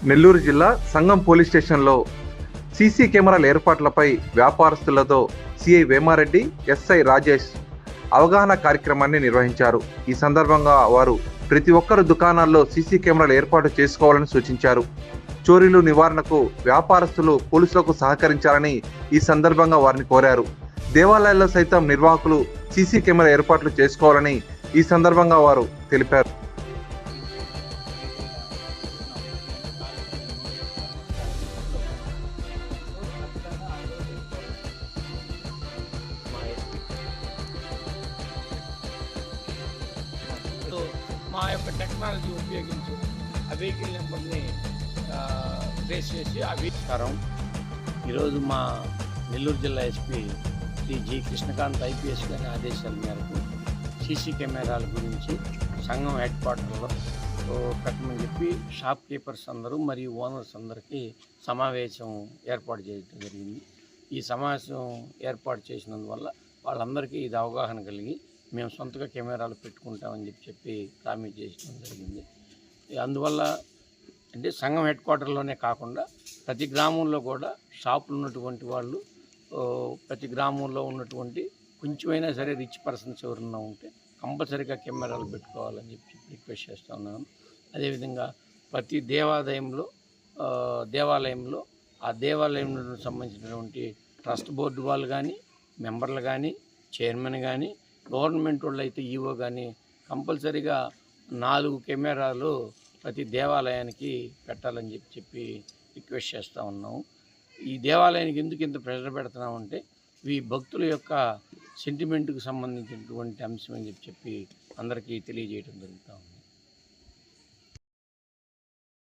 నెల్లూరు జిల్లా సంగం పోలీస్ స్టేషన్లో సీసీ కెమెరాల ఏర్పాట్లపై వ్యాపారస్తులతో సిఐ వేమారెడ్డి, ఎస్ఐ రాజేష్ అవగాహన కార్యక్రమాన్ని నిర్వహించారు. ఈ సందర్భంగా వారు ప్రతి ఒక్కరు దుకాణాల్లో సీసీ కెమెరాలు ఏర్పాటు చేసుకోవాలని సూచించారు. చోరీలు నివారణకు వ్యాపారస్తులు పోలీసులకు సహకరించాలని ఈ సందర్భంగా వారిని కోరారు. దేవాలయాల్లో సైతం నిర్వాహకులు సీసీ కెమెరా ఏర్పాట్లు చేసుకోవాలని ఈ సందర్భంగా వారు తెలిపారు. మా యొక్క టెక్నాలజీ ఉపయోగించి ఆ వెహికల్ నెంబర్ని ట్రేస్ చేసి నమస్కారం. ఈరోజు మా నెల్లూరు జిల్లా SP Shri G Krishnakanth IPS గారి ఆదేశాల మేరకు సీసీ కెమెరాల గురించి సంఘం హెడ్ క్వార్టర్లో పెట్టమని చెప్పి షాప్ కీపర్స్ అందరూ మరియు ఓనర్స్ అందరికీ సమావేశం ఏర్పాటు చేయడం జరిగింది. ఈ సమావేశం ఏర్పాటు చేసినందువల్ల వాళ్ళందరికీ ఇది అవగాహన కలిగి మేము సొంతగా కెమెరాలు పెట్టుకుంటామని చెప్పి ప్రామిస్ చేయడం జరిగింది. అందువల్ల అంటే సంఘం హెడ్ క్వార్టర్లోనే కాకుండా ప్రతి గ్రామంలో కూడా షాపులు ఉన్నటువంటి వాళ్ళు ప్రతి గ్రామంలో ఉన్నటువంటి కొంచెమైనా సరే రిచ్ పర్సన్స్ ఎవరన్నా ఉంటే కంపల్సరీగా కెమెరాలు పెట్టుకోవాలని చెప్పి రిక్వెస్ట్ చేస్తూ ఉన్నాను. అదేవిధంగా ప్రతి దేవాలయంలో ఆ దేవాలయంలో సంబంధించినటువంటి ట్రస్ట్ బోర్డు వాళ్ళు కానీ, మెంబర్లు కానీ, చైర్మన్ కానీ, గవర్నమెంట్ వాళ్ళు అయితే ఈవో కానీ కంపల్సరీగా 4 కెమెరాలు ప్రతి దేవాలయానికి పెట్టాలని చెప్పి రిక్వెస్ట్ చేస్తూ ఉన్నాము. ఈ దేవాలయానికి ఎందుకు ఇంత ప్రెషర్ పెడుతున్నామంటే ఈ భక్తుల యొక్క సెంటిమెంట్కి సంబంధించినటువంటి అంశం అని చెప్పి అందరికీ తెలియజేయడం జరుగుతూ ఉంది.